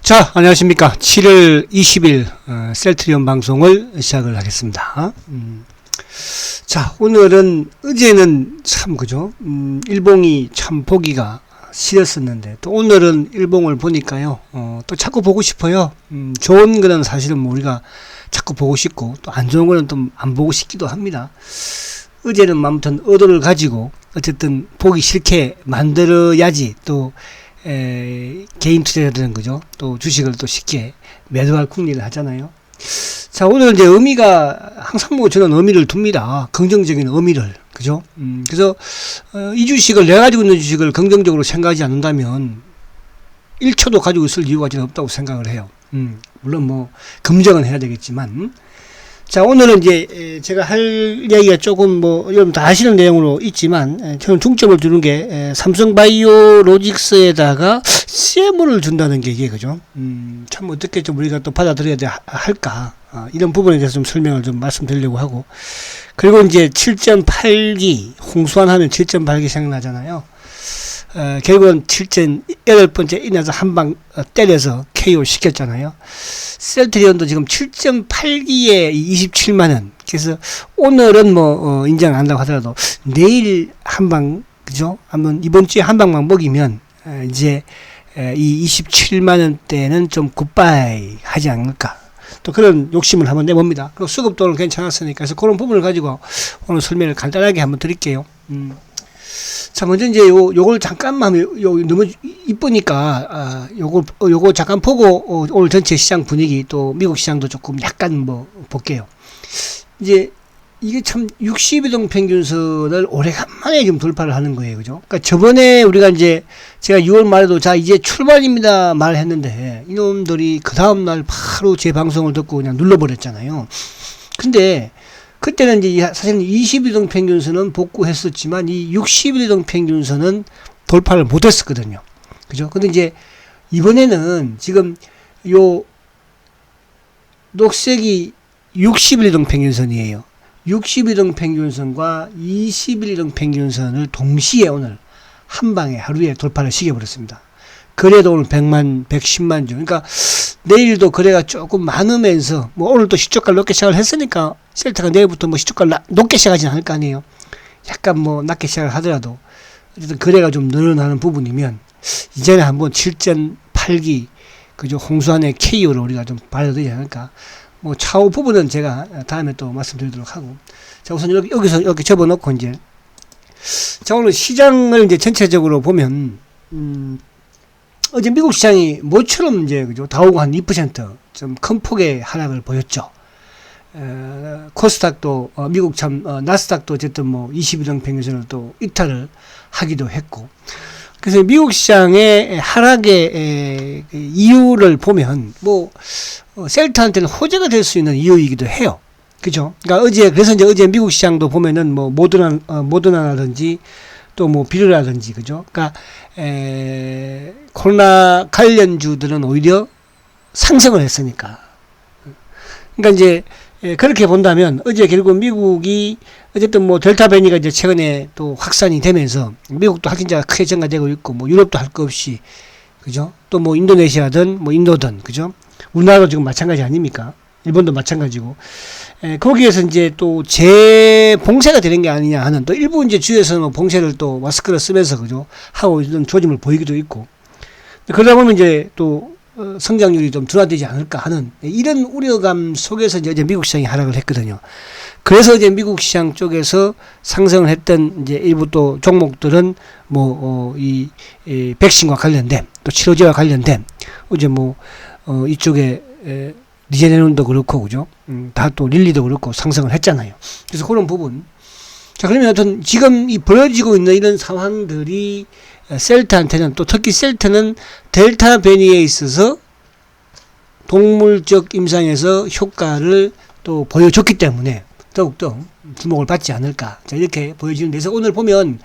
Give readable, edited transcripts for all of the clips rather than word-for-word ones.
자, 안녕하십니까. 7월 20일 셀트리온 방송을 시작을 하겠습니다. 자, 오늘은 어제는 참 그죠. 일봉이 참 보기가 싫었었는데 또 오늘은 일봉을 보니까요. 또 자꾸 보고 싶어요. 좋은 거는 사실은 뭐 우리가 자꾸 보고 싶고 또 안 좋은 거는 또 안 보고 싶기도 합니다. 어제는 아무튼 의도를 가지고 어쨌든 보기 싫게 만들어야지 또 개인 투자자들은 그죠. 또 주식을 또 쉽게 매도할 궁리를 하잖아요. 자, 오늘 이제 의미가 항상 뭐 저는 의미를 둡니다. 긍정적인 의미를. 그죠? 그래서, 이 주식을, 내가 가지고 있는 주식을 긍정적으로 생각하지 않는다면 1초도 가지고 있을 이유가 저는 없다고 생각을 해요. 물론 뭐, 검증은 해야 되겠지만. 자, 오늘은 이제 제가 할 이야기가 조금 뭐 여러분 다 아시는 내용으로 있지만 저는 중점을 두는 게 삼성바이오로직스에다가 CM을 준다는 게 이게 그죠? 참 어떻게 좀 우리가 또 받아들여야 할까? 이런 부분에 대해서 좀 설명을 좀 말씀드리려고 하고, 그리고 이제 7.8기 홍수환 하면 7.8기 생각나잖아요. 결국은 8번째 인해서 한 방 때려서 KO 시켰잖아요. 셀트리온도 지금 7.8기에 27만원. 그래서 오늘은 뭐, 인정 안 한다고 하더라도 내일 한 방, 그죠? 한번 이번 주에 한 방만 먹이면, 이제, 이 27만원대는 좀 굿바이 하지 않을까. 또 그런 욕심을 한번 내봅니다. 그리고 수급도 오늘 괜찮았으니까. 그래서 그런 부분을 가지고 오늘 설명을 간단하게 한번 드릴게요. 자, 먼저 이제 요걸 잠깐만 너무 이쁘니까, 요거 잠깐 보고, 오늘 전체 시장 분위기, 또 미국 시장도 조금 약간 뭐, 볼게요. 이제, 이게 참 62동 평균선을 오래간만에 좀 돌파를 하는 거예요. 그죠? 그러니까 저번에 우리가 이제, 제가 6월 말에도 자, 이제 출발입니다. 말을 했는데, 이놈들이 그 다음날 바로 제 방송을 듣고 그냥 눌러버렸잖아요. 근데, 그때는 이제 사실은 22동 평균선은 복구했었지만 이 61동 평균선은 돌파를 못했었거든요. 그죠? 근데 이제 이번에는 지금 요 녹색이 61동 평균선이에요. 62동 평균선과 21동 평균선을 동시에 오늘 한 방에 하루에 돌파를 시켜버렸습니다. 거래도 오늘 110만 주. 그러니까 내일도 거래가 조금 많으면서 뭐 오늘 또 시초가를 높게 시작을 했으니까 셀타가 내일부터 뭐 시초가를 높게 시작하진 않을 거 아니에요. 약간 뭐 낮게 시작을 하더라도 어쨌든 거래가 좀 늘어나는 부분이면 이전에 한번 7.8기 그죠 홍수환의 KO를 우리가 좀 받아들이지 않을까. 뭐 차후 부분은 제가 다음에 또 말씀드리도록 하고, 자 우선 여기서 이렇게 접어놓고 이제 자 오늘 시장을 이제 전체적으로 보면 어제 미국 시장이 모처럼 이제 그죠 다우가 한 2% 좀 큰 폭의 하락을 보였죠. 코스닥도 미국 나스닥도 어쨌든 뭐 22등 평균선을 또 이탈을 하기도 했고, 그래서 미국 시장의 하락의 이유를 보면 뭐 셀트한테는 호재가 될 수 있는 이유이기도 해요. 그죠? 그러니까 그래서 이제 어제 미국 시장도 보면은 뭐 모더나라든지 또 뭐 비료라든지 그죠? 그러니까 코로나 관련주들은 오히려 상승을 했으니까. 그러니까 이제 그렇게 본다면 어제 결국 미국이 어쨌든 뭐 델타 변이가 이제 최근에 또 확산이 되면서 미국도 확진자가 크게 증가되고 있고 뭐 유럽도 할 거 없이 그죠? 또 뭐 인도네시아든 뭐 인도든 그죠? 우리나라도 지금 마찬가지 아닙니까? 일본도 마찬가지고. 거기에서 이제 또 재봉쇄가 되는 게 아니냐 하는 또 일부 이제 주에서는 봉쇄를 또 마스크를 쓰면서 그죠? 하고 있는 조짐을 보이기도 있고. 그러다 보면 이제 또 성장률이 좀 둔화되지 않을까 하는 이런 우려감 속에서 이제 미국 시장이 하락을 했거든요. 그래서 이제 미국 시장 쪽에서 상승을 했던 이제 일부 또 종목들은 뭐 이 백신과 관련된 또 치료제와 관련된 이제 뭐 이쪽에 리제네론도 그렇고 그죠? 다 또 릴리도 그렇고 상승을 했잖아요. 그래서 그런 부분. 자, 그러면 어떤 지금 이 벌어지고 있는 이런 상황들이 셀트한테는 또 특히 셀트는 델타 변이에 있어서 동물적 임상에서 효과를 또 보여줬기 때문에 더욱더 주목을 받지 않을까. 자, 이렇게 보여지는데, 그래서 오늘 보면,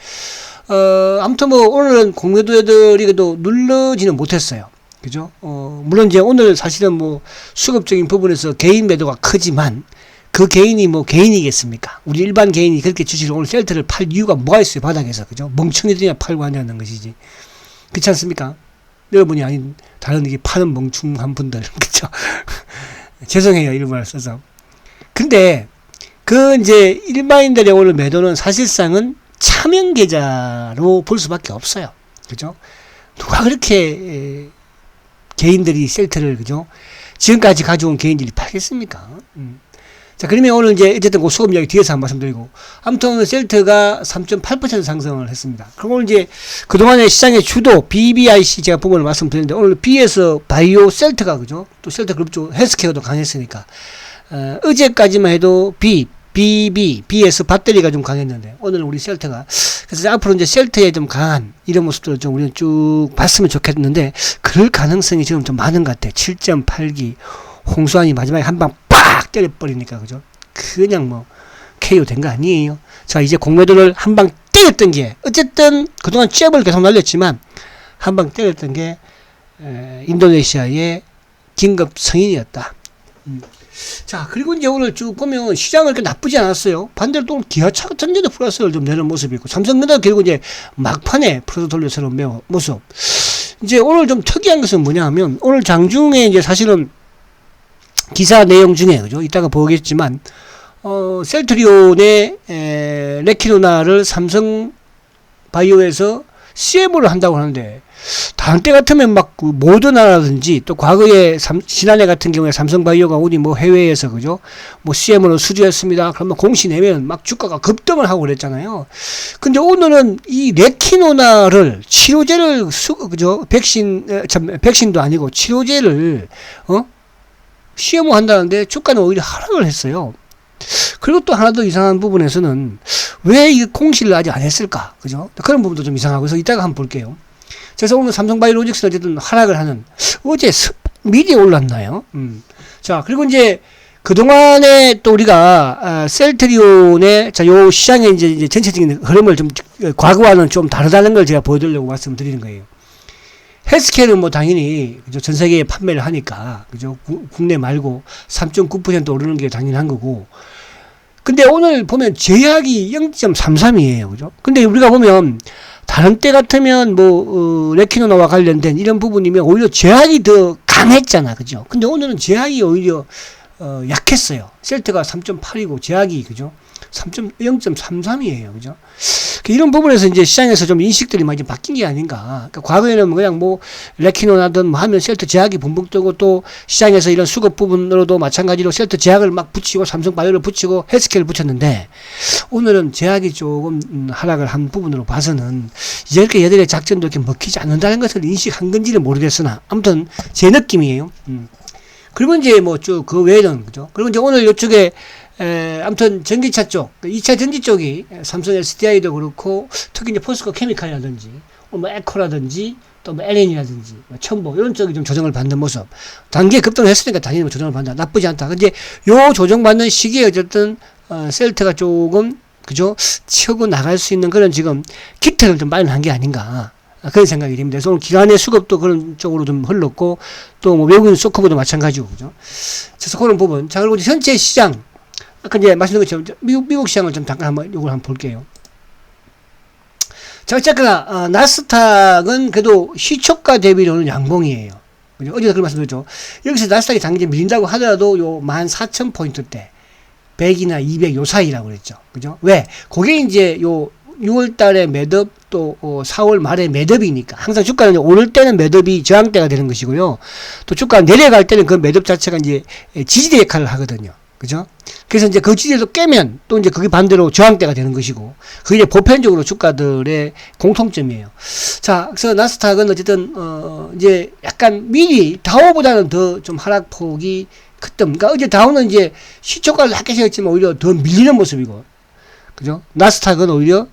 아무튼 뭐 오늘은 공매도 애들이 그래도 눌러지는 못했어요. 그죠? 물론 이제 오늘 사실은 뭐 수급적인 부분에서 개인 매도가 크지만 그 개인이 뭐 개인이겠습니까? 우리 일반 개인이 그렇게 주식을 오늘 셀트를 팔 이유가 뭐가 있어요, 바닥에서. 그죠? 멍청이들이나 팔고 하냐는 것이지. 그렇지 않습니까? 여러분이 아닌 다른 이게 파는 멍충한 분들, 그쵸? 죄송해요, 이런 말을 써서. 근데, 이제 일반인들의 오늘 매도는 사실상은 차명 계좌로 볼 수밖에 없어요. 그죠? 누가 그렇게, 개인들이 셀트를, 그죠? 지금까지 가져온 개인들이 팔겠습니까? 자, 그러면 오늘 이제 어쨌든 그 수급 이야기 뒤에서 한번 말씀드리고, 아무튼 오늘 셀트가 3.8% 상승을 했습니다. 그럼 오늘 이제 그동안의 시장의 주도 BBIC 제가 부분을 말씀드렸는데, 오늘 B에서 바이오 셀트가, 그죠? 또 셀트 그룹 쪽 헬스케어도 강했으니까, 어제까지만 해도 B에서 배터리가 좀 강했는데, 오늘 우리 셀트가, 그래서 앞으로 이제 셀트에 좀 강한 이런 모습들을 좀 우리는 쭉 봤으면 좋겠는데, 그럴 가능성이 지금 좀 많은 것 같아. 7.8기. 홍수환이 마지막에 한 방 빡 때려버리니까, 그죠? 그냥 뭐, KO 된 거 아니에요. 자, 이제 공매도를 한 방 때렸던 게, 어쨌든 그동안 잽을 계속 날렸지만, 한 방 때렸던 게, 인도네시아의 긴급 승인이었다. 자, 그리고 이제 오늘 쭉 보면 시장은 그렇게 나쁘지 않았어요. 반대로 또 기아차가 전제도 플러스를 좀 내는 모습이 있고, 삼성전자도 결국 이제 막판에 플러스 돌려서는 모습. 이제 오늘 좀 특이한 것은 뭐냐 하면, 오늘 장중에 이제 사실은 기사 내용 중에, 그죠? 이따가 보겠지만, 셀트리온의, 레키노나를 삼성 바이오에서 CMO를 한다고 하는데, 다른 때 같으면 막, 모더나라든지, 또 과거에, 지난해 같은 경우에 삼성 바이오가 어디 뭐 해외에서, 그죠? 뭐 CMO를 수주했습니다. 그러면 공시 내면 막 주가가 급등을 하고 그랬잖아요. 근데 오늘은 이 레키노나를, 치료제를, 그죠? 백신도 아니고 치료제를, CMO 한다는데 주가는 오히려 하락을 했어요. 그리고 또 하나 더 이상한 부분에서는 왜 이 공시를 아직 안 했을까? 그죠? 그런 부분도 좀 이상하고, 그래서 이따가 한번 볼게요. 그래서 오늘 삼성바이오로직스는 어쨌든 하락을 하는, 어제 미리 올랐나요? 자, 그리고 이제 그동안에 또 우리가, 셀트리온의, 자, 요 시장의 이제 전체적인 흐름을 좀, 과거와는 좀 다르다는 걸 제가 보여드리려고 말씀드리는 거예요. 헬스케어는 뭐 당연히, 그죠? 전 세계에 판매를 하니까, 그죠? 국내 말고 3.9% 오르는 게 당연한 거고. 근데 오늘 보면 제약이 0.33이에요. 그죠? 근데 우리가 보면 다른 때 같으면 뭐, 레키노나와 관련된 이런 부분이면 오히려 제약이 더 강했잖아. 그죠? 근데 오늘은 제약이 오히려, 약했어요. 셀트가 3.8이고 제약이, 그죠? 0.33이에요. 그죠? 이런 부분에서 이제 시장에서 좀 인식들이 많이 바뀐 게 아닌가. 그러니까 과거에는 그냥 뭐, 레키노나든 뭐 하면 셀트 제약이 붕붕 뜨고, 또 시장에서 이런 수급 부분으로도 마찬가지로 셀트 제약을 막 붙이고, 삼성 바이오를 붙이고, 헬스케어를 붙였는데, 오늘은 제약이 조금 하락을 한 부분으로 봐서는 이제 이렇게 얘들의 작전도 이렇게 먹히지 않는다는 것을 인식한 건지는 모르겠으나, 아무튼 제 느낌이에요. 그리고 이제 뭐 쭉 그 외에는, 그죠? 그리고 이제 오늘 이쪽에 아무튼 전기차 쪽, 2차 전지 쪽이 삼성 SDI도 그렇고, 특히 이제 포스코 케미칼이라든지, 뭐 에코라든지, 또 뭐 LN이라든지, 뭐 첨보, 이런 쪽이 좀 조정을 받는 모습. 단기에 급등을 했으니까 당연히 뭐 조정을 받는다. 나쁘지 않다. 근데 요 조정받는 시기에 어쨌든, 셀트가 조금, 그죠? 치고 나갈 수 있는 그런 지금 기틀을 좀 마련한 게 아닌가. 그런 생각이 듭니다. 그래서 오늘 기관의 수급도 그런 쪽으로 좀 흘렀고, 또 뭐 외국인 소커브도 마찬가지고, 그죠? 그래서 그런 부분. 자, 그리고 이제 현재 시장. 아까 이제 말씀드린 것처럼 미국 시장을 좀 잠깐 한번 요걸 한번 볼게요. 자, 어쨌거나 나스닥은 그래도 시초가 대비로는 양봉이에요. 그죠? 어제도 그런 말씀드렸죠. 여기서 나스닥이 당연히 밀린다고 하더라도 요 14,000포인트대 100이나 200 요 사이라고 그랬죠. 그죠? 왜? 그게 이제 요 6월 달에 매듭 또 4월 말에 매듭이니까 항상 주가는 오를 때는 매듭이 저항대가 되는 것이고요. 또 주가가 내려갈 때는 그 매듭 자체가 이제 지지대 역할을 하거든요. 그죠? 그래서 이제 그 지지대도 깨면 또 이제 그게 반대로 저항대가 되는 것이고, 그게 이제 보편적으로 주가들의 공통점이에요. 자, 그래서 나스닥은 어쨌든, 이제 약간 미리 다우보다는 더 좀 하락폭이 컸던, 그러니까 어제 다우는 이제 시초가를 낮게 시작했지만 오히려 더 밀리는 모습이고, 그죠? 나스닥은 오히려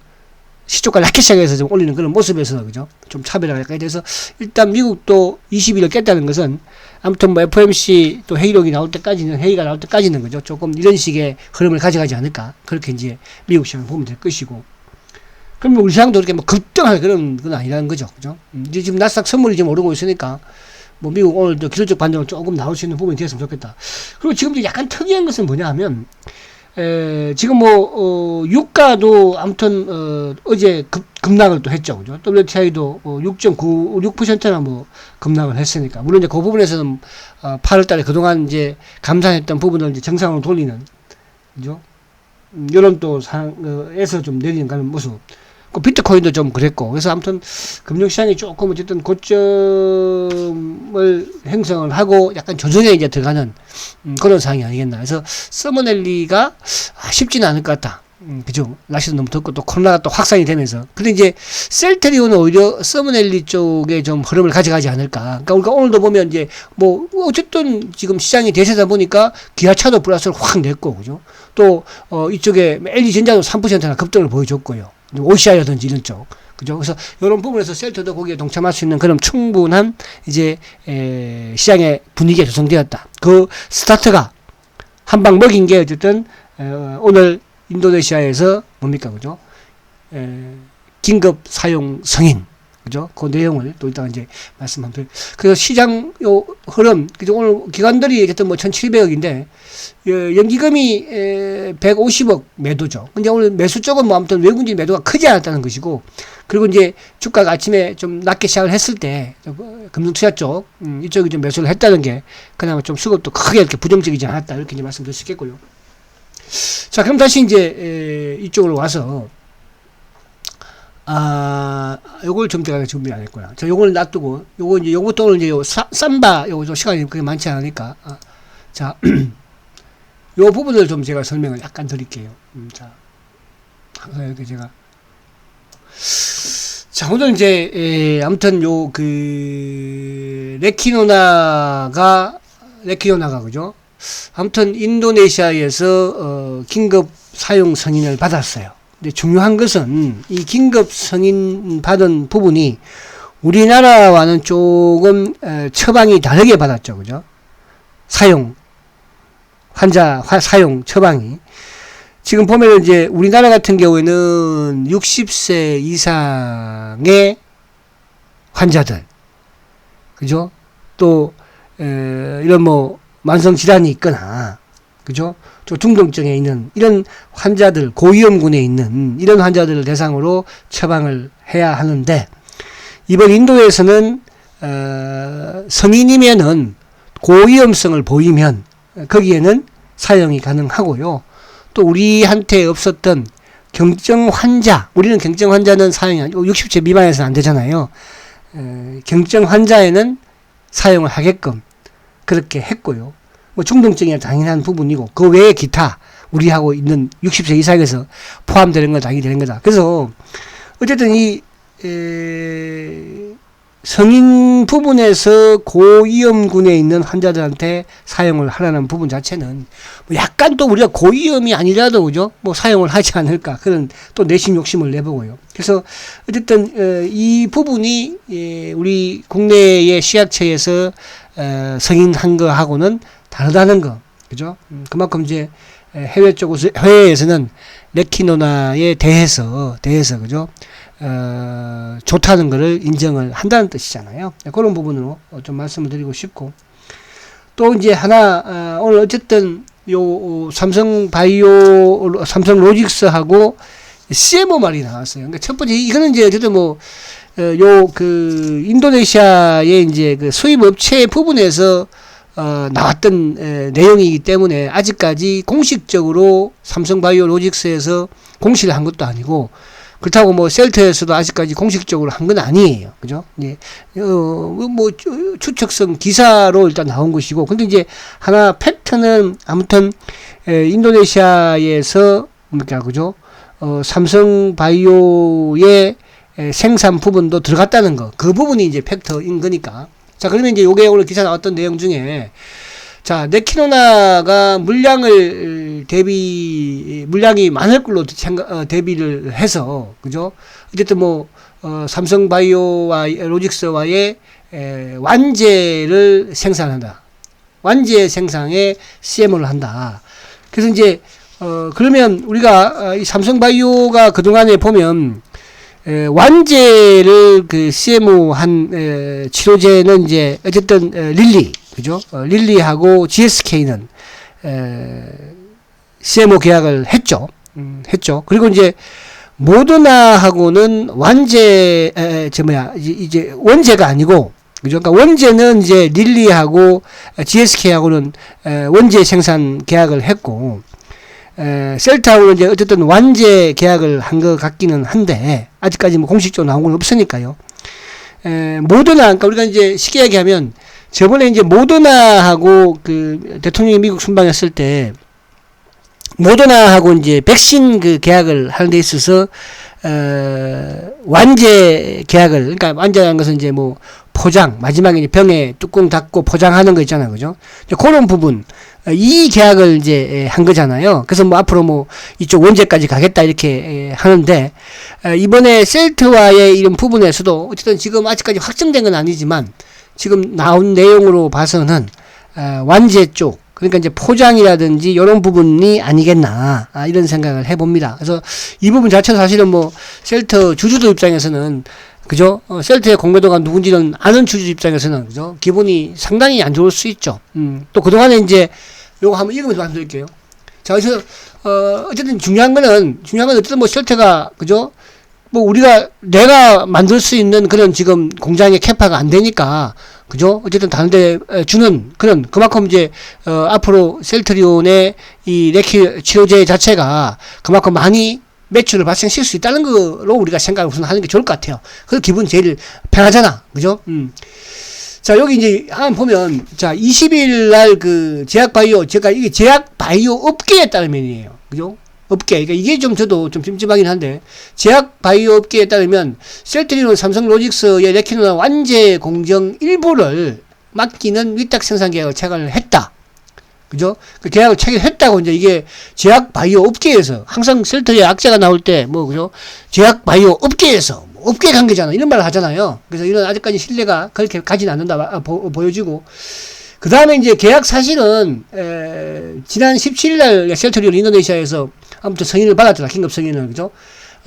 시초가 낮게 시작해서 좀 올리는 그런 모습에서, 그죠? 좀 차별화가 약간 돼서, 일단 미국도 20일을 깼다는 것은, 아무튼 뭐 FOMC 또 회의록이 나올 때까지는, 회의가 나올 때까지는, 그죠? 조금 이런 식의 흐름을 가져가지 않을까. 그렇게 이제 미국 시장을 보면 될 것이고. 그럼 우리 시장도 그렇게 뭐 급등할 그런 건 아니라는 거죠. 그죠? 이제 지금 나스닥 선물이 좀 오르고 있으니까, 뭐 미국 오늘 또 기술적 반등을 조금 나올 수 있는 부분이 되었으면 좋겠다. 그리고 지금 약간 특이한 것은 뭐냐 하면, 지금 뭐, 유가도 아무튼, 어제 급락을 또 했죠. 그죠? WTI도 6.96%나 뭐 급락을 했으니까. 물론 이제 그 부분에서는 8월 달에 그동안 이제 감산했던 부분을 이제 정상으로 돌리는, 그죠? 이런 또 상황에서 좀 내리는 가는 모습. 그 비트코인도 좀 그랬고. 그래서 아무튼 금융시장이 조금 어쨌든 고점을 형성을 하고 약간 조정에 이제 들어가는 그런 상황이 아니겠나. 그래서 서머랠리가 쉽지는 않을 것 같다. 그죠? 날씨도 너무 덥고 또 코로나가 또 확산이 되면서. 근데 이제 셀트리온은 오히려 서머랠리 쪽에 좀 흐름을 가져가지 않을까. 그러니까 오늘도 보면 이제 뭐 어쨌든 지금 시장이 대세다 보니까 기아차도 플러스를 확 냈고, 그죠? 또 이쪽에 LG전자도 3%나 급등을 보여줬고요. OCI라든지 이런 쪽. 그죠? 그래서 이런 부분에서 셀트도 거기에 동참할 수 있는 그런 충분한 이제 시장의 분위기가 조성되었다. 그 스타트가 한 방 먹인 게 어쨌든 오늘 인도네시아에서 뭡니까, 그죠? 긴급 사용 승인, 그죠? 그 내용을 또 이따가 이제 말씀하면 돼요. 그래서 시장 요 흐름, 그죠? 오늘 기관들이 어쨌든 뭐 1,700억인데 연기금이 150억 매도죠. 근데 오늘 매수 쪽은 뭐 아무튼 외국인 매도가 크지 않았다는 것이고, 그리고 이제 주가가 아침에 좀 낮게 시작을 했을 때 금융투자 쪽 이쪽이 좀 매수를 했다는 게 그나마 좀 수급도 크게 이렇게 부정적이지 않았다, 이렇게 이제 말씀드릴 수 있겠고요. 자, 그럼 다시 이제 이쪽으로 와서 요걸 좀 제가 준비 안 했구나. 자, 요걸 놔두고 요거 이제 요것도 오늘 이제 삼바 요거 좀 시간이 그렇게 많지 않으니까 자, 요 부분을 좀 제가 설명을 약간 드릴게요. 자, 이렇게 제가 자, 오늘 이제 아무튼 요 그 레키노나가 그죠? 아무튼 인도네시아에서 긴급 사용 승인을 받았어요. 근데 중요한 것은 이 긴급 승인 받은 부분이 우리나라와는 조금 처방이 다르게 받았죠, 그죠? 환자 사용 처방이. 지금 보면 이제 우리나라 같은 경우에는 60세 이상의 환자들, 그죠? 또 이런 뭐 만성 질환이 있거나, 그죠? 또 중독증에 있는 이런 환자들, 고위험군에 있는 이런 환자들을 대상으로 처방을 해야 하는데, 이번 인도에서는 성인이면은 고위험성을 보이면 거기에는 사용이 가능하고요. 또 우리한테 없었던 경증 환자, 우리는 경증 환자는 사용이 아니고 60세 미만에서는 안 되잖아요. 경증 환자에는 사용을 하게끔 그렇게 했고요. 뭐 중독증이 당연한 부분이고 그 외에 기타 우리하고 있는 60세 이상에서 포함되는 건 당연히 되는 거다. 그래서 어쨌든 이 성인 부분에서 고위험군에 있는 환자들한테 사용을 하라는 부분 자체는 뭐 약간 또 우리가 고위험이 아니라도 그죠? 뭐 사용을 하지 않을까 그런 또 내심 욕심을 내보고요. 그래서 어쨌든 이 부분이 우리 국내의 시약처에서 승인한 거하고는 다르다는 거, 그죠? 그만큼 이제 해외에서는 레키노나에 대해서 그죠? 좋다는 것을 인정을 한다는 뜻이잖아요. 그런 부분으로 좀 말씀을 드리고 싶고, 또 이제 하나 오늘 어쨌든 요 삼성 로직스하고 CMO 말이 나왔어요. 그러니까 첫 번째 이거는 이제 어쨌든 뭐 요 그 인도네시아의 이제 그 수입 업체 부분에서 나왔던 내용이기 때문에 아직까지 공식적으로 삼성바이오로직스에서 공시를 한 것도 아니고, 그렇다고 뭐 셀트에서도 아직까지 공식적으로 한 건 아니에요. 그죠? 예. 뭐 추측성 기사로 일단 나온 것이고, 근데 이제 하나 팩트는 아무튼 인도네시아에서 뭡니까, 그죠? 삼성바이오의 생산 부분도 들어갔다는 거. 그 부분이 이제 팩트인 거니까. 자, 그러면 이제 요게 오늘 기사 나왔던 내용 중에, 자, 레키노나가 물량이 많을 걸로 대비를 해서, 그죠? 어쨌든 뭐, 삼성바이오와 로직스와의 완제를 생산한다. 완제 생산에 CMO를 한다. 그래서 이제, 그러면 우리가 이 삼성바이오가 그동안에 보면, 완제를 그 CMO 한 치료제는 이제 어쨌든 릴리, 그죠? 릴리하고 GSK는 CMO 계약을 했죠. 그리고 이제 모더나하고는 이제 원제가 아니고, 그죠? 그러니까 원제는 이제 릴리하고 GSK하고는 원제 생산 계약을 했고, 셀트하고는 이제 어쨌든 완제 계약을 한 것 같기는 한데, 아직까지 뭐 공식적으로 나온 건 없으니까요. 모더나, 그러니까 우리가 이제 쉽게 얘기하면, 저번에 이제 모더나하고 그 대통령이 미국 순방했을 때, 모더나하고 이제 백신 그 계약을 하는 데 있어서, 완제 계약을, 그러니까 완제라는 것은 이제 뭐 포장, 마지막에 이제 병에 뚜껑 닫고 포장하는 거 있잖아요. 그죠? 그런 부분, 이 계약을 이제 한 거잖아요. 그래서 뭐 앞으로 뭐 이쪽 원제까지 가겠다 이렇게 하는데, 이번에 셀트와의 이런 부분에서도 어쨌든 지금 아직까지 확정된 건 아니지만, 지금 나온 내용으로 봐서는, 완제 쪽, 그러니까 이제 포장이라든지 이런 부분이 아니겠나, 이런 생각을 해봅니다. 그래서 이 부분 자체도 사실은 뭐 셀트 주주들 입장에서는, 그죠? 셀트의 공매도가 누군지는 아는 주주 입장에서는, 그죠? 기분이 상당히 안 좋을 수 있죠. 또 그동안에 이제 요거 한번 읽으면서 말씀드릴게요. 자, 그래서 어쨌든 중요한 거는 어쨌든 뭐 셀트가, 그죠? 뭐 내가 만들 수 있는 그런 지금 공장의 캐파가 안 되니까, 그죠? 어쨌든 다른 데 주는 그만큼 이제 앞으로 셀트리온의 이 레키 치료제 자체가 그만큼 많이 매출을 발생시킬 수 있다는 거로 우리가 생각을 우선 하는 게 좋을 것 같아요. 그래서 기분 제일 편하잖아. 그죠? 자, 여기 이제 한번 보면, 자, 20일 날 그 이게 제약바이오 업계에 따르면이에요. 그죠? 업계. 그러니까 이게 좀 저도 좀 찜찜하긴 한데, 제약바이오 업계에 따르면, 셀트리온 삼성로직스의 레키노나 완제 공정 일부를 맡기는 위탁 생산 계약을 체결을 했다. 그죠? 그 계약을 체결했다고 이제 이게 제약바이오 업계에서, 항상 셀트리의 악재가 나올 때, 뭐, 그죠? 제약바이오 업계에서, 업계 관계잖아. 이런 말을 하잖아요. 그래서 이런 아직까지 신뢰가 그렇게 가진 않는다, 보여지고. 그 다음에 이제 계약 사실은, 지난 17일 날 셀트리온 인도네시아에서 아무튼 승인을 받았잖아. 긴급 승인을. 그죠?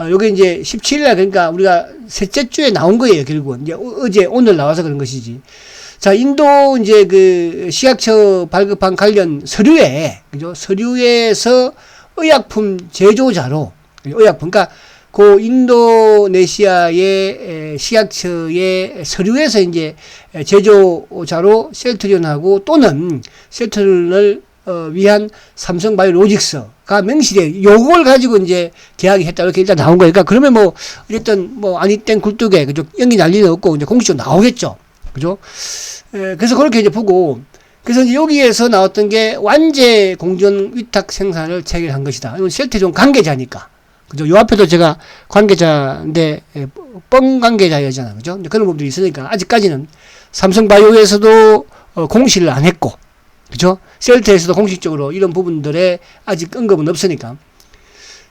요게 이제 17일 날 그러니까 우리가 셋째 주에 나온 거예요. 결국은. 이제 오늘 나와서 그런 것이지. 자, 인도 이제 그 식약처 발급한 관련 서류에, 그죠? 서류에서 의약품 제조자로, 의약품, 그러니까 그 인도네시아의 식약처의 서류에서 이제 제조자로 셀트리온하고 또는 셀트리온을 위한 삼성바이오로직스가 명시돼. 요걸 가지고 이제 계약이 했다. 이렇게 일단 나온 거니까. 그러면 뭐, 어쨌든 뭐, 아니 땐 굴뚝에, 그죠? 연기 난리는 없고, 이제 공식적으로 나오겠죠. 그죠? 그래서 그렇게 이제 보고, 그래서 이제 여기에서 나왔던 게 완제 공정 위탁 생산을 체결한 것이다. 이건 셀트리온 관계자니까. 그죠? 요 앞에도 제가 관계자인데, 뻥 관계자였잖아. 그죠? 그런 부분들이 있으니까, 아직까지는 삼성바이오에서도 공시를 안 했고, 그죠? 셀트에서도 공식적으로 이런 부분들에 아직 언급은 없으니까.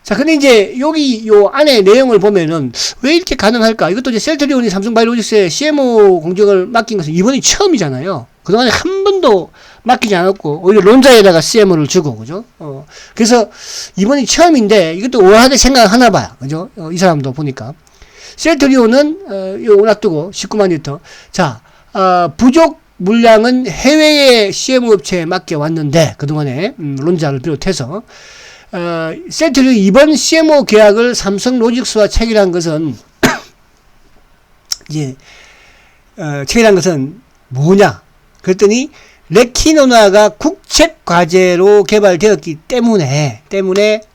자, 근데 이제 여기 요 안에 내용을 보면은 왜 이렇게 가능할까? 이것도 이제 셀트리온이 삼성바이오로직스에 CMO 공정을 맡긴 것은 이번이 처음이잖아요. 그동안에 한 번도 맡기지 않았고, 오히려 론자에다가 CMO를 주고, 그죠? 그래서 이번이 처음인데 이것도 우아하게 생각하나 봐요. 그죠? 이 사람도 보니까. 셀트리온은, 요 놔두고 19만 리터. 자, 부족 물량은 해외의 CMO 업체에 맡겨왔는데, 그동안에, 론자를 비롯해서, 셀트리온 이번 CMO 계약을 삼성 로직스와 체결한 것은, 이제, 체결한 것은 뭐냐? 그랬더니, 레키노나가 국책 과제로 개발되었기 때문에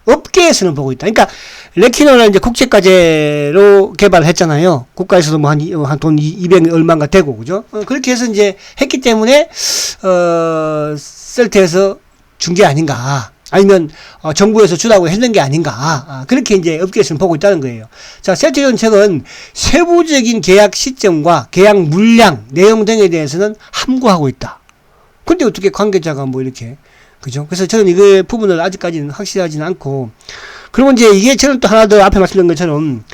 업계에서는 보고 있다. 그러니까, 레키노나 이제 국책 과제로 개발을 했잖아요. 국가에서도 뭐 한 돈 200 얼마인가 되고, 그죠? 그렇게 해서 이제 했기 때문에, 셀트에서 준 게 아닌가. 아니면, 정부에서 주라고 했는 게 아닌가. 그렇게 이제 업계에서는 보고 있다는 거예요. 자, 셀트리온 측은 세부적인 계약 시점과 계약 물량, 내용 등에 대해서는 함구하고 있다. 근데 어떻게 관계자가 뭐 이렇게, 그죠? 그래서 저는 이거 부분을 아직까지는 확실하지는 않고, 그리고 이제 이게 저는 또 하나 더 앞에 말씀드린 것처럼,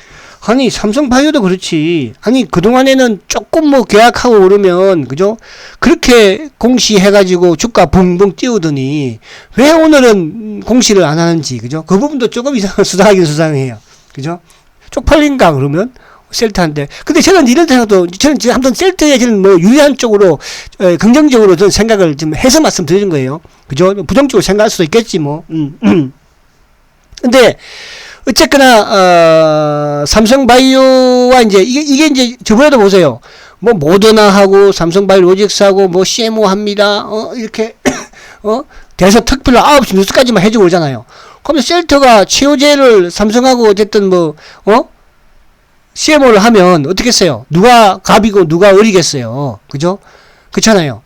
아니, 삼성바이오도 그렇지. 아니, 그동안에는 조금 뭐 계약하고 그러면, 그죠? 그렇게 공시해가지고 주가 붕붕 띄우더니, 왜 오늘은 공시를 안 하는지, 그죠? 그 부분도 조금 수상하긴 수상해요. 그죠? 쪽팔린가, 그러면? 셀트한테. 근데 저는 이런 생각도, 저는 지금 한번 셀트에 저는 뭐 유리한 쪽으로, 긍정적으로 저는 생각을 좀 해서 말씀드리는 거예요. 그죠? 부정적으로 생각할 수도 있겠지, 뭐. 근데, 어쨌거나 삼성바이오와 이게 이제 저번에도 보세요. 뭐 모더나하고 삼성바이오로직스하고 뭐 CMO 합니다. 이렇게 대서 특별로 9시 뉴스까지만 해주고 그러잖아요. 그럼 셀트가 치료제를 삼성하고 어쨌든 CMO를 하면 어떻겠어요? 누가 갑이고 누가 을이겠어요. 그죠? 그렇잖아요.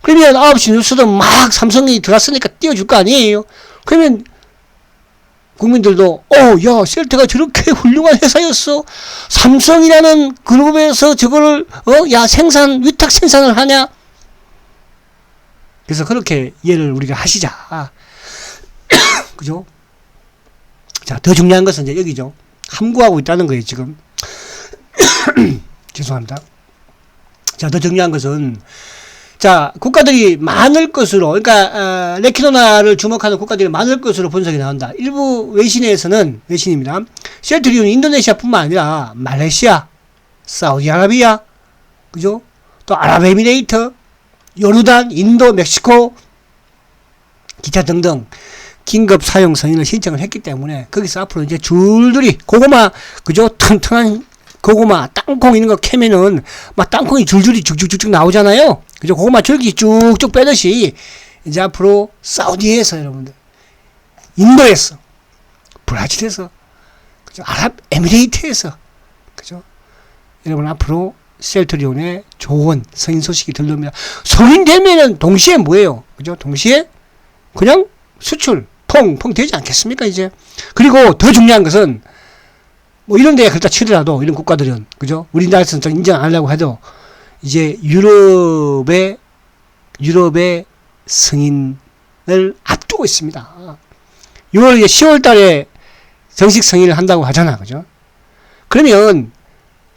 그러면 9시 뉴스도 막 삼성이 들어갔으니까 띄워줄 거 아니에요? 그러면 국민들도 야 셀트가 저렇게 훌륭한 회사였어. 삼성이라는 그룹에서 저거를 야 위탁 생산을 하냐? 그래서 그렇게 이해를 우리가 하시자. 그죠? 자, 더 중요한 것은 이제 여기죠. 함구하고 있다는 거예요, 지금. 죄송합니다. 자, 더 중요한 것은, 자, 국가들이 많을 것으로, 그러니까, 레키노나를 주목하는 국가들이 많을 것으로 분석이 나온다. 일부 외신입니다. 셀트리온이 인도네시아뿐만 아니라, 말레이시아, 사우디아라비아, 그죠? 또 아랍에미레이트, 요르단, 인도, 멕시코, 기타 등등 긴급 사용 승인을 신청을 했기 때문에 거기서 앞으로 이제 줄줄이 고구마, 그죠? 튼튼한 고구마, 땅콩 이런 거 캐면은 막 땅콩이 줄줄이 쭉쭉쭉쭉 나오잖아요. 그죠? 고구마 줄기 쭉쭉 빼듯이 이제 앞으로 사우디에서 여러분들, 인도에서, 브라질에서, 그죠? 아랍에미레이트에서, 그죠? 여러분 앞으로 셀트리온의 좋은 승인 소식이 들려옵니다. 승인되면은 동시에 뭐예요? 그죠? 동시에 그냥 수출 퐁 되지 않겠습니까, 이제? 그리고 더 중요한 것은, 뭐 이런 데에 그렇다 치더라도, 이런 국가들은, 그죠? 우리나라에서는 좀 인정 안 하려고 해도, 이제 유럽의 승인을 앞두고 있습니다. 10월 달에 정식 승인을 한다고 하잖아, 그죠? 그러면,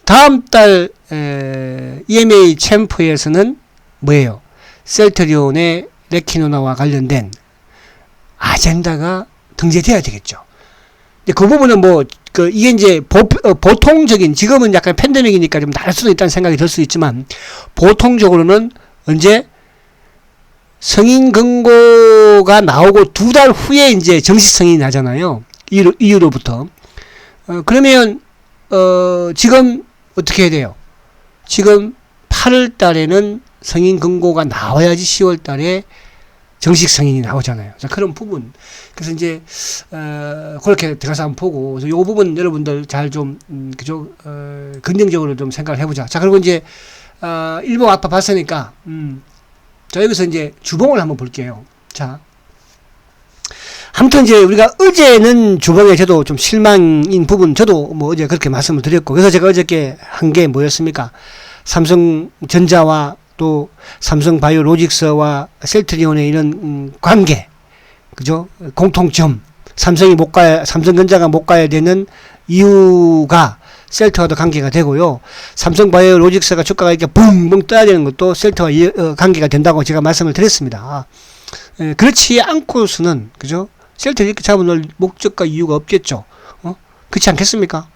다음 달, EMA 챔프에서는 뭐예요? 셀트리온의 레키노나와 관련된 아젠다가 등재돼야 되겠죠. 근데 그 부분은 이게 이제 보통적인, 지금은 약간 팬데믹이니까 좀 다를 수도 있다는 생각이 들 수 있지만, 보통적으로는 언제 승인 권고가 나오고 2달 후에 이제 정식 승인이 나잖아요. 이후로부터. 그러면, 지금 어떻게 해야 돼요? 지금 8월 달에는 승인 권고가 나와야지 10월 달에 정식 승인이 나오잖아요. 자, 그런 부분. 그래서 이제, 그렇게 들어가서 한번 보고, 이 부분 여러분들 잘 좀, 그죠, 긍정적으로 좀 생각을 해보자. 자, 그리고 이제, 일본 아빠 봤으니까, 자, 여기서 이제 주봉을 한번 볼게요. 자. 아무튼 이제 우리가 어제는 주봉에 저도 좀 실망인 부분, 저도 뭐 어제 그렇게 말씀을 드렸고, 그래서 제가 어저께 한 게 뭐였습니까? 삼성전자와 또 삼성바이오로직스와 셀트리온의 이런 관계, 그죠? 공통점, 삼성전자가 못 가야 되는 이유가 셀트와도 관계가 되고요. 삼성바이오로직스가 주가가 이렇게 붕붕 떠야 되는 것도 셀트와 관계가 된다고 제가 말씀을 드렸습니다. 그렇지 않고서는, 그죠? 셀트 이렇게 잡아놓을 목적과 이유가 없겠죠. 그렇지 않겠습니까?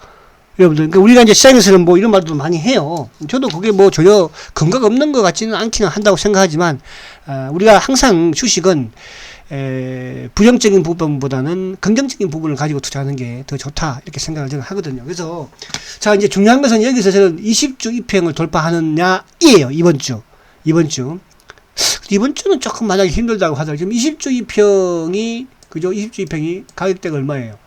여러분들, 그러니까 우리가 이제 시장에서는 뭐 이런 말도 많이 해요. 저도 그게 뭐 전혀 근거가 없는 것 같지는 않기는 한다고 생각하지만, 우리가 항상 주식은, 부정적인 부분보다는 긍정적인 부분을 가지고 투자하는 게 더 좋다, 이렇게 생각을 저는 하거든요. 그래서, 자, 이제 중요한 것은 여기서 저는 20주 입행을 돌파하느냐이에요, 이번 주. 이번 주는 조금 만약에 힘들다고 하더라도, 지금 20주 입행이, 그죠? 20주 입행이 가격대가 얼마예요?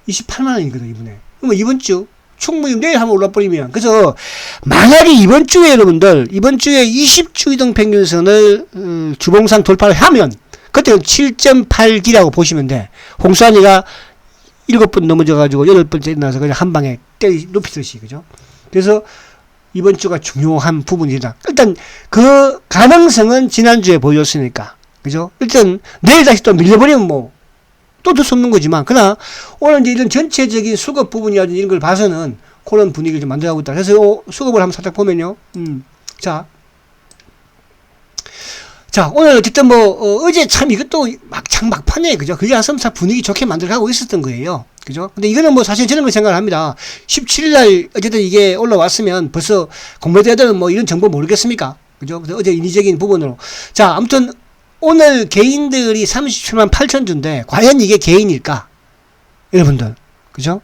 28만원이거든, 이번에. 그러면 이번 주, 충분히 내일 한번 올라버리면. 그래서, 만약에 이번 주에 여러분들, 이번 주에 20주 이동 평균선을, 주봉상 돌파를 하면, 그때는 7.8기라고 보시면 돼. 홍수환이가 7번 넘어져가지고 8번째 일어나서 그냥 한 방에 높이듯이, 그죠? 그래서, 이번 주가 중요한 부분이다. 일단, 그 가능성은 지난주에 보였으니까. 그죠? 일단, 내일 다시 또 밀려버리면 뭐, 또 들 수 없는 거지만, 그러나, 오늘 이제 이런 전체적인 수급 부분이라든지 이런 걸 봐서는 그런 분위기를 좀 만들어가고 있다. 그래서 수급을 한번 살짝 보면요. 자, 오늘 어쨌든 뭐, 어제 참 이것도 막판에, 그죠? 그게 아섬사 분위기 좋게 만들어가고 있었던 거예요. 그죠? 근데 이거는 뭐 사실 저는 그 생각을 합니다. 17일날 어쨌든 이게 올라왔으면 벌써 공매도들은 뭐 이런 정보 모르겠습니까? 그죠? 그래서 어제 인위적인 부분으로. 자, 아무튼 오늘 개인들이 37만 8천 주인데 과연 이게 개인일까? 여러분들. 그죠?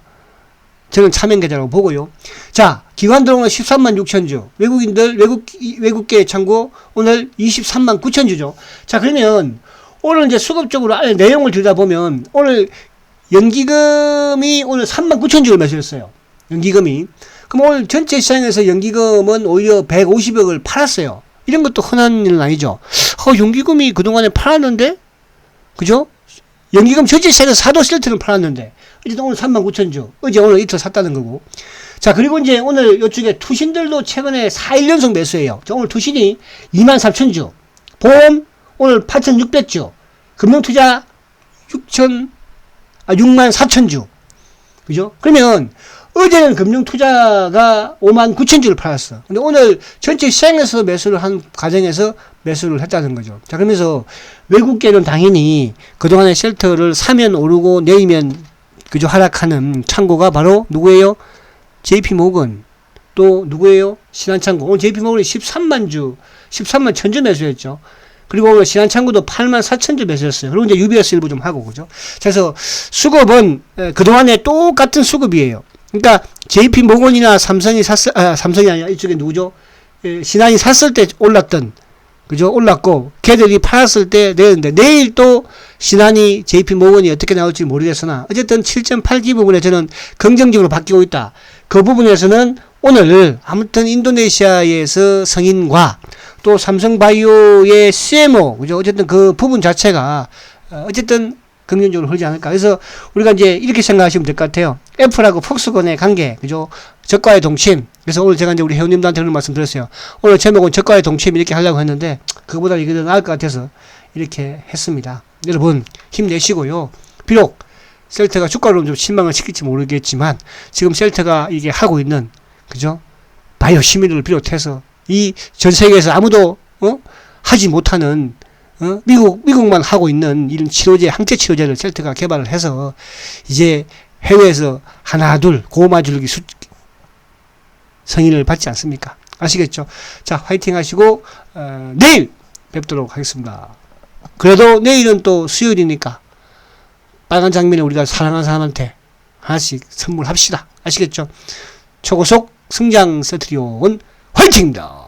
저는 차명 계좌라고 보고요. 자, 기관 들어오는 13만 6천 주. 외국계 창구 오늘 23만 9천 주죠. 자, 그러면 오늘 이제 수급적으로 내용을 들여다보면 오늘 연기금이 오늘 3만 9천 주를 매수했어요. 연기금이. 그럼 오늘 전체 시장에서 연기금은 오히려 150억을 팔았어요. 이런 것도 흔한 일은 아니죠. 연기금이 그동안에 팔았는데, 그죠? 연기금 전체 시장에서 사도 셀트는 팔았는데, 어쨌든 오늘 3만 9천 주. 어제 오늘 이틀 샀다는 거고. 자, 그리고 이제 오늘 이쪽에 투신들도 최근에 4일 연속 매수해요. 자, 오늘 투신이 2만 3천 주. 보험 오늘 8,600주. 금융투자 6만 4천 주. 그죠? 그러면 어제는 금융투자가 5만 9천 주를 팔았어. 근데 오늘 전체 시장에서 매수를 한 과정에서 매수를 했다는 거죠. 자, 그러면서 외국계는 당연히 그동안에 쉘터를 사면 오르고 내리면 그죠? 하락하는 창고가 바로 누구예요? JP모건. 또 누구예요? 신한창고. 오늘 JP모건이 13만 천주 매수했죠. 그리고 오늘 신한창구도 8만 4천 주 매수했어요. 그리고 이제 UBS 일부 좀 하고, 그죠? 그래서 수급은 그동안에 똑같은 수급이에요. 그러니까 JP모건이나 삼성이 삼성이 아니라 이쪽에 누구죠? 신한이 샀을 때 올랐던, 그죠? 올랐고, 걔들이 팔았을 때 내렸는데, 내일 또 신한이 JP모건이 어떻게 나올지 모르겠으나, 어쨌든 7.8기 부분에 저는 긍정적으로 바뀌고 있다. 그 부분에서는 오늘 아무튼 인도네시아에서 성인과 또 삼성바이오의 CMO, 그죠? 어쨌든 그 부분 자체가 어쨌든 긍정적으로 흐르지 않을까. 그래서 우리가 이제 이렇게 생각하시면 될 것 같아요. 애플하고 폭스콘의 관계, 그죠? 저가의 동침. 그래서 오늘 제가 이제 우리 회원님들한테 그런 말씀 드렸어요. 오늘 제목은 저가의 동침 이렇게 하려고 했는데 그거보다 이게 더 나을 것 같아서 이렇게 했습니다. 여러분 힘내시고요. 비록 셀트가 주가로 좀 실망을 시킬지 모르겠지만 지금 셀트가 이게 하고 있는, 그죠? 바이오 시민을 비롯해서 이 전 세계에서 아무도 하지 못하는 미국만 하고 있는 이런 치료제, 항체 치료제를 셀트가 개발을 해서 이제 해외에서 하나 둘 고마줄기 성인을 받지 않습니까? 아시겠죠? 자, 화이팅 하시고 내일 뵙도록 하겠습니다. 그래도 내일은 또 수요일이니까 빨간 장면에 우리가 사랑하는 사람한테 하나씩 선물합시다. 아시겠죠? 초고속 성장 스트리온 화이팅입니다.